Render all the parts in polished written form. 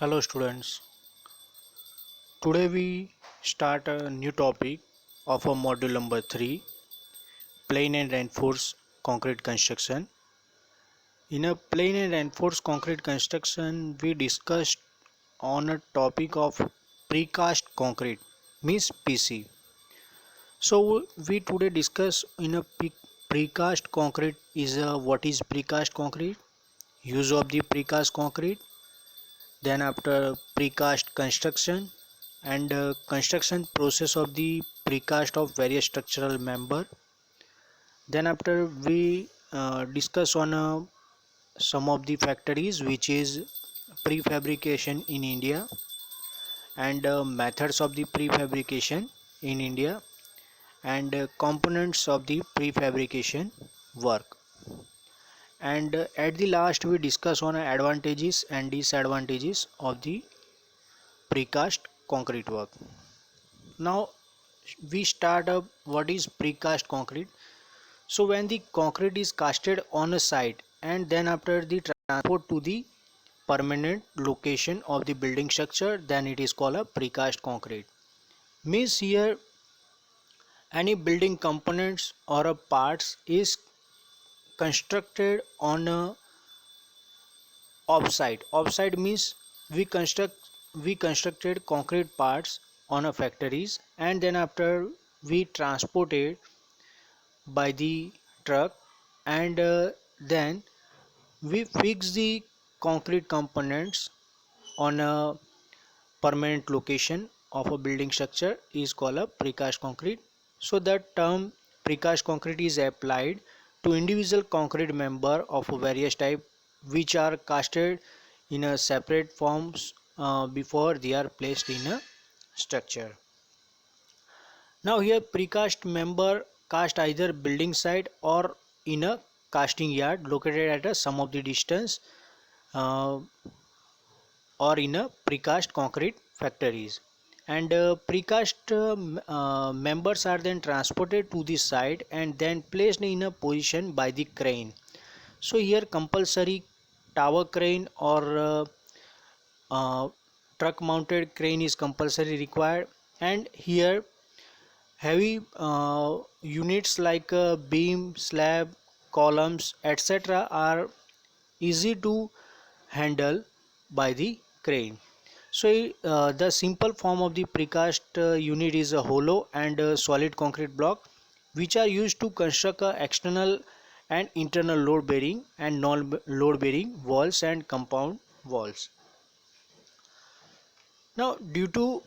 Hello students, today we start a new topic of our module number 3, plain and reinforced concrete construction. In a plain and reinforced concrete construction we discussed on a topic of precast concrete means PC. So we today discuss in a precast concrete is what is precast concrete, use of the precast concrete, then after precast construction and construction process of the precast of various structural member. Then after we discuss on some of the factories which is prefabrication in India and methods of the prefabrication in India and components of the prefabrication work. And at the last we discuss on advantages and disadvantages of the precast concrete work. Now we start up what is precast concrete. So when the concrete is casted on a site and then after the transport to the permanent location of the building structure, then it is called a precast concrete. Means here any building components or a parts is constructed on a offsite. Offsite means we constructed concrete parts on a factories and then after we transported by the truck and then we fix the concrete components on a permanent location of a building structure is called a precast concrete. So that term precast concrete is applied to individual concrete member of various type which are casted in a separate forms before they are placed in a structure. Now here precast member cast either building site or in a casting yard located at a sum of the distance uh, or in a precast concrete factories. And precast members are then transported to the site and then placed in a position by the crane. So here compulsory tower crane or uh, truck mounted crane is compulsory required, and here heavy units like beam, slab, columns, etc. are easy to handle by the crane. So the simple form of the precast unit is a hollow and a solid concrete block which are used to construct external and internal load bearing and non load bearing walls and compound walls. Now due to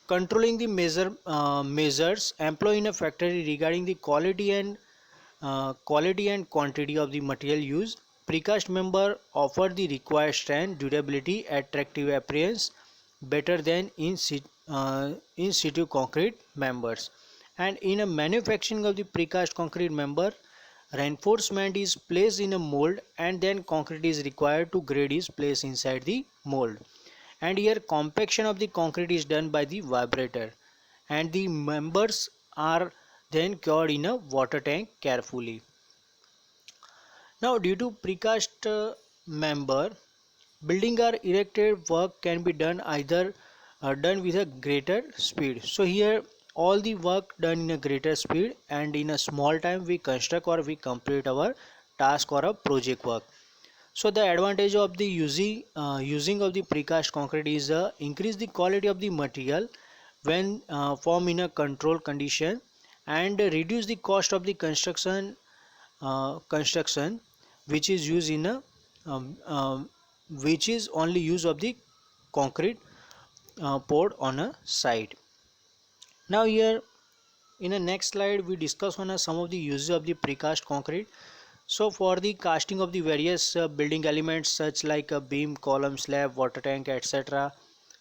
controlling the measures employed in a factory regarding the quality and quantity of the material used, precast member offer the required strength, durability, attractive appearance better than in situ concrete members. And in a manufacturing of the precast concrete member, reinforcement is placed in a mold and then concrete is required to grade is placed inside the mold. And here compaction of the concrete is done by the vibrator and the members are then cured in a water tank carefully. Now due to precast member, building or erected work can be done either done with a greater speed. So here all the work done in a greater speed and in a small time we construct or we complete our task or a project work. So the advantage of the using of the precast concrete is increase the quality of the material when formed in a controlled condition and reduce the cost of the construction which is used in a which is only use of the concrete poured on a site. Now here in the next slide we discuss on some of the uses of the precast concrete. So for the casting of the various building elements such like a beam, column, slab, water tank, etc.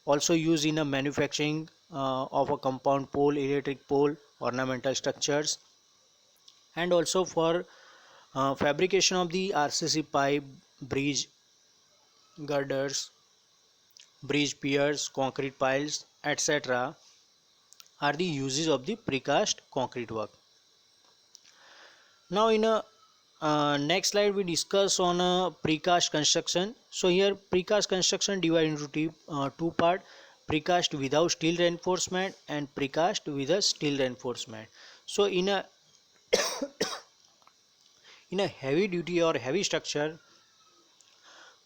Also used in a manufacturing of a compound pole, electric pole, ornamental structures, and also for fabrication of the RCC pipe, bridge girders, bridge piers, concrete piles, etc. are the uses of the precast concrete work. Now in a Next slide we discuss on precast construction. So here precast construction divided into two part: precast without steel reinforcement and precast with a steel reinforcement. So in a heavy duty or heavy structure,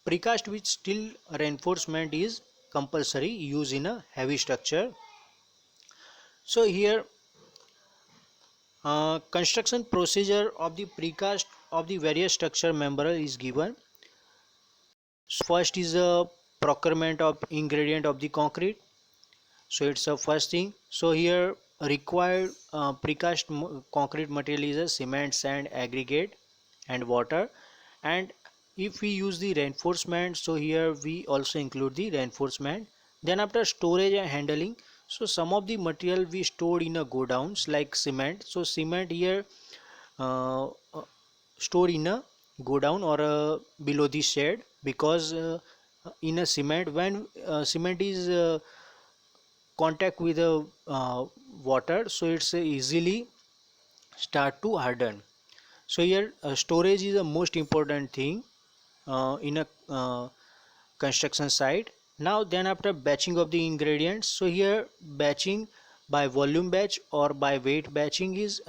precast with steel reinforcement is compulsory use in a heavy structure. So here construction procedure of the precast of the various structure member is given. So first is a procurement of ingredient of the concrete. So it's the first thing. So here required concrete material is a cement, sand, aggregate and water. And if we use the reinforcement, so here we also include the reinforcement. Then after storage and handling, so some of the material we stored in a godowns like cement. So cement here uh, uh, stored in a godown or below the shed, because in a cement, when cement is contact with the water, so it's easily start to harden. So here storage is the most important thing in a construction site. Now then after batching of the ingredients, so here batching by volume batch or by weight batching is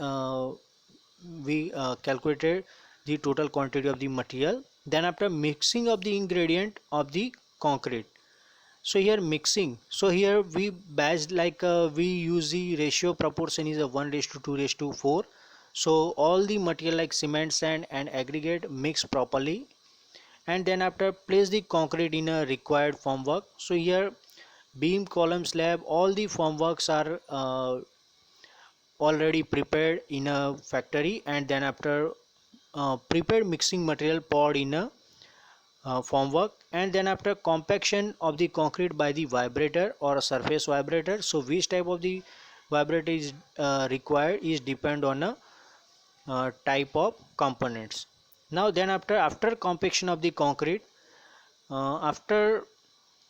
we calculated the total quantity of the material. Then after mixing of the ingredient of the concrete, so here mixing, so here we batch like we use the ratio proportion is a 1 raised to 2 raised to 4. So all the material like cement, sand and aggregate mix properly, and then after place the concrete in a required formwork. So here beam, column, slab, all the formworks are already prepared in a factory, and then after prepared mixing material poured in a formwork, and then after compaction of the concrete by the vibrator or a surface vibrator. So which type of the vibrator is required is depend on a type of components. Now then after compaction of the concrete, after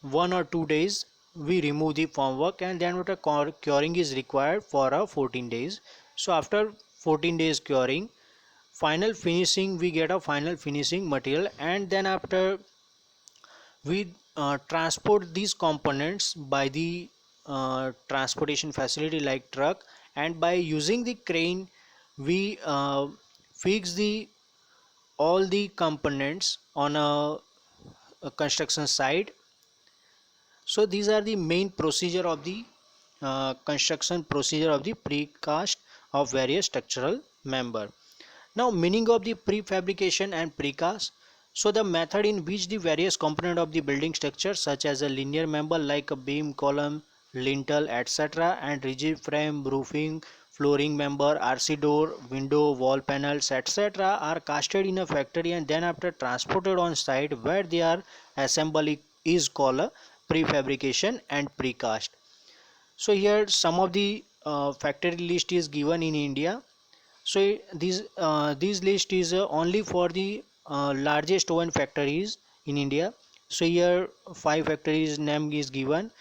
1 or 2 days we remove the formwork, and then after curing is required for 14 days. So after 14 days curing, final finishing, we get a final finishing material, and then after we transport these components by the transportation facility like truck, and by using the crane we fix the all the components on a construction site. So these are the main procedure of the construction procedure of the precast of various structural member. Now meaning of the prefabrication and precast. So the method in which the various component of the building structure such as a linear member like a beam, column, lintel, etc., and rigid frame, roofing, flooring member, RC door, window, wall panels, etc., are casted in a factory and then after transported on site where they are assembled is called a prefabrication and precast. So here some of the factory list is given in India. So this list is only for the largest oven factories in India. So here five factories name is given: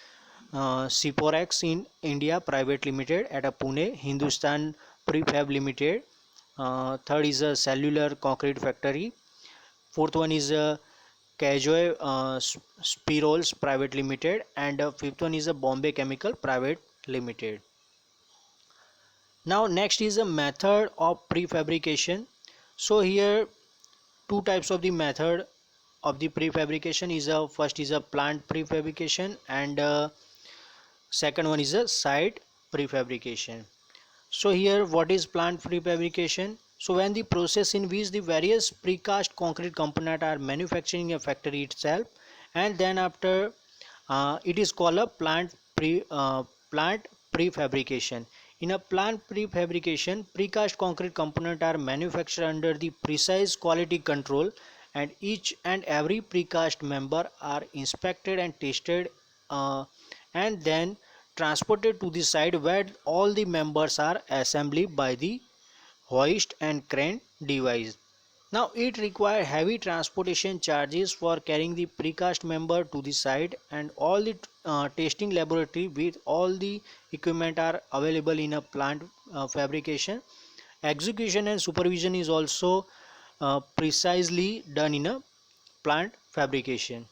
Siporex in India Private Limited at a Pune, Hindustan Prefab Limited. Third is a Cellular Concrete Factory. Fourth one is Cajoy Spirols Private Limited, and fifth one is a Bombay Chemical Private Limited. Now next is a method of prefabrication. So here two types of the method of the prefabrication is a first is a plant prefabrication, and second one is a site prefabrication. So here what is plant prefabrication? So when the process in which the various precast concrete component are manufactured in a factory itself, and then after it is called a plant prefabrication. In a plant prefabrication, precast concrete component are manufactured under the precise quality control, and each and every precast member are inspected and tested, and then transported to the site where all the members are assembled by the hoist and crane device. Now it requires heavy transportation charges for carrying the precast member to the site, and all the testing laboratory with all the equipment are available in a plant fabrication. Execution and supervision is also precisely done in a plant fabrication.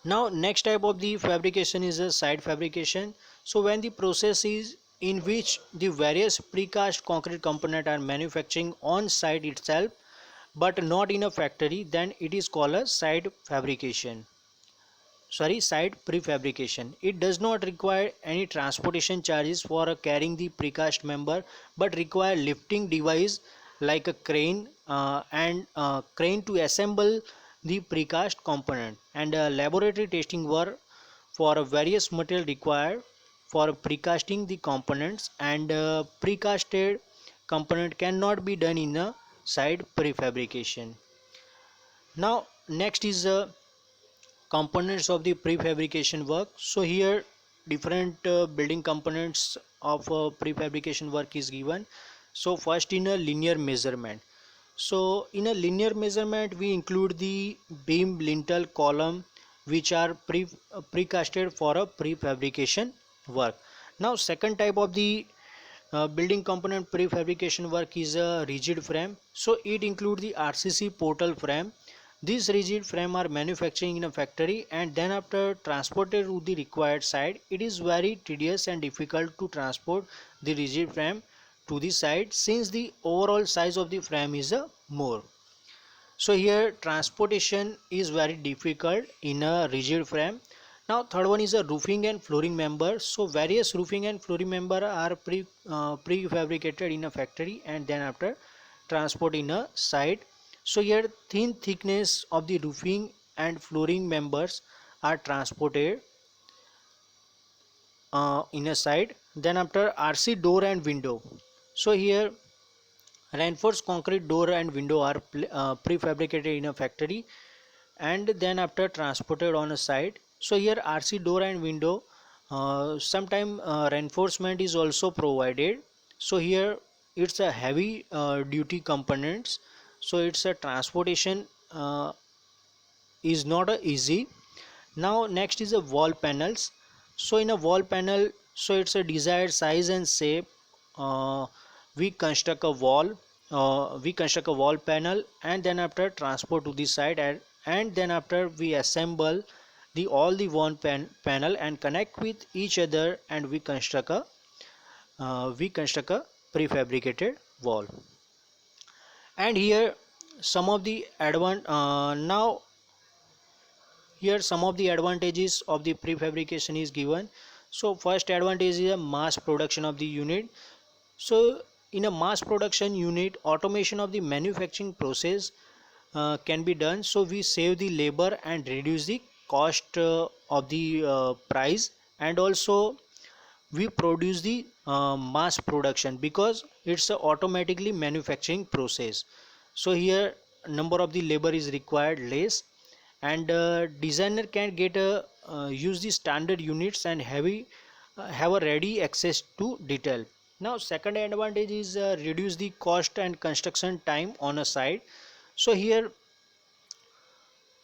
Now next type of the fabrication is a site fabrication. So when the process is in which the various precast concrete component are manufacturing on site itself but not in a factory, then it is called a site fabrication. Sorry, site prefabrication. It does not require any transportation charges for carrying the precast member, but require lifting device like a crane and crane to assemble the precast component, and laboratory testing work for various material required for precasting the components, and precasted component cannot be done in a site prefabrication. Now next is components of the prefabrication work. So here different building components of prefabrication work is given. So first, in a linear measurement. So in a linear measurement we include the beam, lintel, column, which are precasted for a prefabrication work. Now second type of the building component prefabrication work is a rigid frame. So it includes the RCC portal frame. These rigid frame are manufactured in a factory and then after transported to the required site. It is very tedious and difficult to transport the rigid frame to the site since the overall size of the frame is more. So here transportation is very difficult in a rigid frame. Now third one is a roofing and flooring member. So various roofing and flooring member are prefabricated in a factory and then after transport in a site. So here thin thickness of the roofing and flooring members are transported in a site. Then after RC door and window. So here reinforced concrete door and window are prefabricated in a factory and then after transported on a site. So here RC door and window, sometime reinforcement is also provided. So here it's a heavy duty components, so it's a transportation is not easy. Now next is a wall panels. So in a wall panel, so it's a desired size and shape. uh, we construct a wall panel and then after transport to the site, and then after we assemble the all the panel and connect with each other, and we construct a prefabricated wall. And here some of the now here some of the advantages of the prefabrication is given. So first advantage is a mass production of the unit. So in a mass production unit, automation of the manufacturing process can be done. So we save the labor and reduce the cost of the price, and also we produce the mass production because it's a automatically manufacturing process. So here number of the labor is required less, and designer can get a use the standard units and have a ready access to detail. Now second advantage is reduce the cost and construction time on a site. So here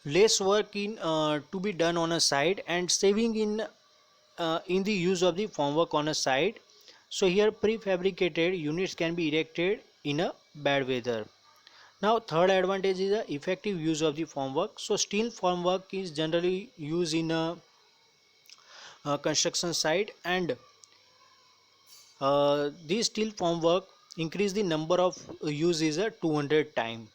less work to be done on a site and saving in the use of the formwork on a site. So here prefabricated units can be erected in a bad weather. Now third advantage is the effective use of the formwork. So steel formwork is generally used in a construction site, and this steel formwork increase the number of use is a 200 time,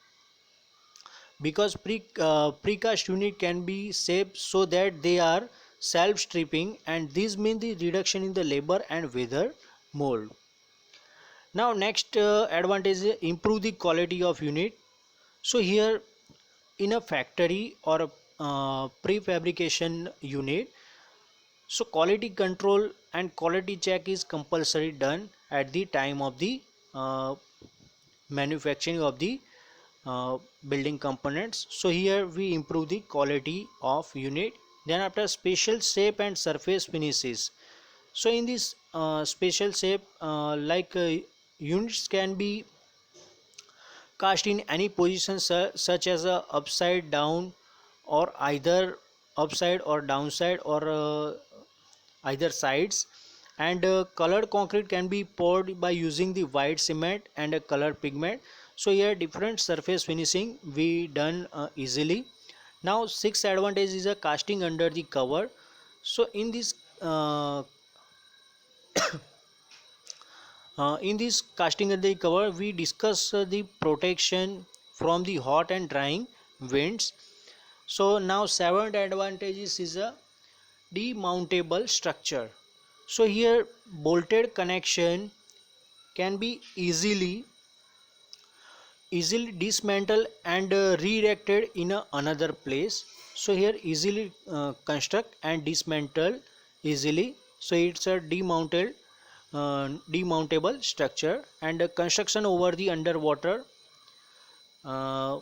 because precast unit can be shaped so that they are self stripping, and this means the reduction in the labor and weather mold. Now next advantage is improve the quality of unit. So here in a factory or a prefabrication unit, so quality control and quality check is compulsory done at the time of the uh, manufacturing of the building components. So here we improve the quality of unit. Then after special shape and surface finishes. So in this special shape, units can be cast in any position such as a upside down, or either upside or downside, or either sides, and colored concrete can be poured by using the white cement and a color pigment. So here different surface finishing we done easily. Now sixth advantage is a casting under the cover. So in this casting under the cover we discuss the protection from the hot and drying winds. So now seventh advantages is a demountable structure. So here bolted connection can be easily dismantled and redirected in another place. So here easily construct and dismantle easily. So it's a demountable structure, and construction over the underwater uh,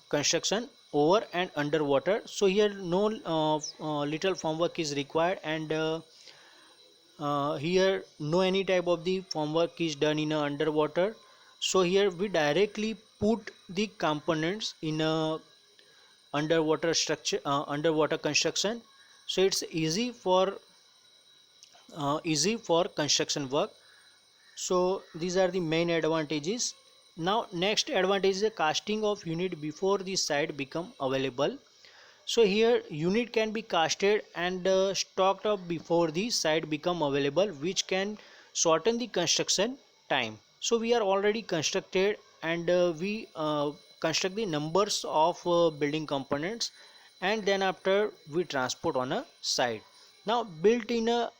construction over and underwater. So here no little formwork is required, and here no any type of the formwork is done in underwater. So here we directly put the components in a underwater structure, underwater construction. So it's easy for construction work. So these are the main advantages. Now next advantage is the casting of unit before the site become available. So here unit can be casted and stocked up before the site become available, which can shorten the construction time. So we are already constructed, and we construct the numbers of building components, and then after we transport on a site. Now built in a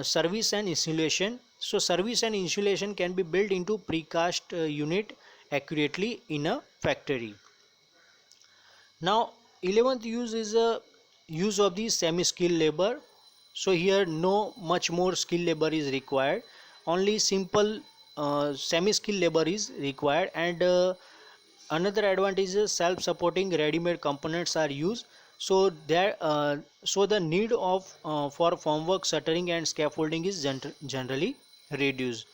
service and insulation. So service and insulation can be built into precast unit accurately in a factory. Now 11th use is a use of the semi-skilled labor. So here no much more skilled labor is required, only simple semi-skilled labor is required. And another advantage is self-supporting ready-made components are used. So there so the need of for formwork, shuttering and scaffolding is generally reduced.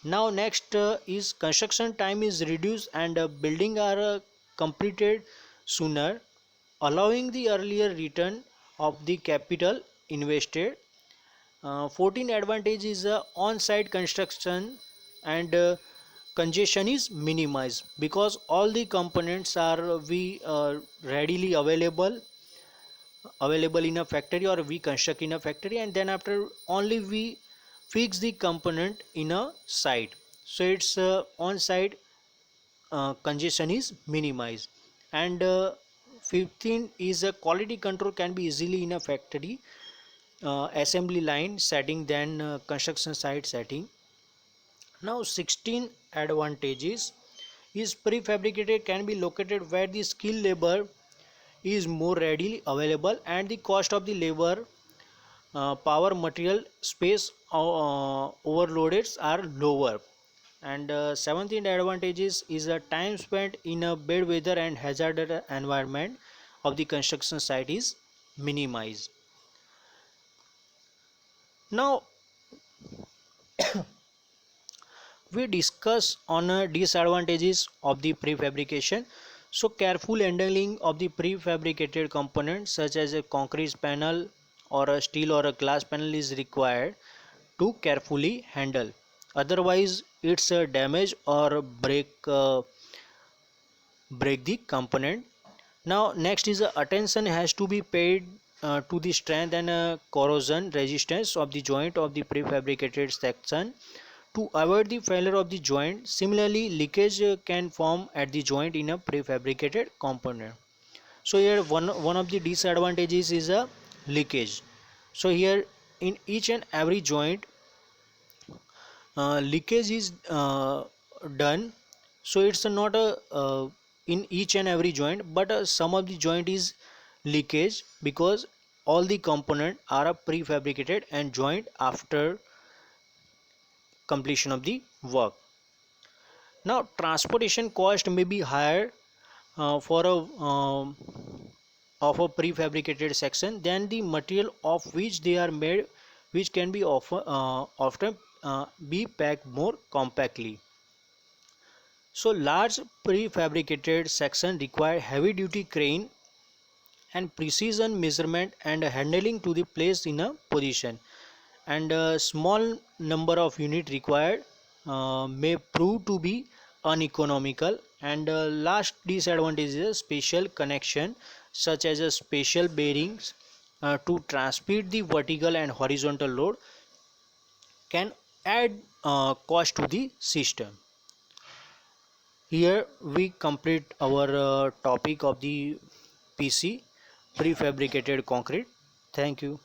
Now next is construction time is reduced, and building are completed sooner, allowing the earlier return of the capital invested. 14 advantage is on-site construction, and congestion is minimized because all the components are we readily available in a factory, or we construct in a factory, and then after only we fix the component in a site. So it's on-site congestion is minimized. And 15 is a quality control can be easily in a factory assembly line setting than construction site setting. Now 16 advantages is prefabricated can be located where the skilled labor is more readily available, and the cost of the labor, power, material, space overloaded are lower. And 17th advantages is a time spent in a bad weather and hazardous environment of the construction site is minimized. Now we discuss on disadvantages of the prefabrication. So careful handling of the prefabricated components such as a concrete panel or a steel or a glass panel is required to carefully handle, otherwise it's a damage or break the component. Now next is attention has to be paid to the strength and corrosion resistance of the joint of the prefabricated section to avoid the failure of the joint. Similarly, leakage can form at the joint in a prefabricated component. So here one of the disadvantages is a leakage. So here in each and every joint leakage is done. So it's not a in each and every joint, but some of the joint is leakage because all the component are prefabricated and joint after completion of the work. Now transportation cost may be higher for a of a prefabricated section than the material of which they are made, which can be often be packed more compactly. So large prefabricated section require heavy duty crane and precision measurement and handling to the place in a position, and a small number of unit required may prove to be uneconomical. And last disadvantage is a special connection, such as a special bearings to transmit the vertical and horizontal load can add cost to the system. Here we complete our topic of the PC, prefabricated concrete. Thank you.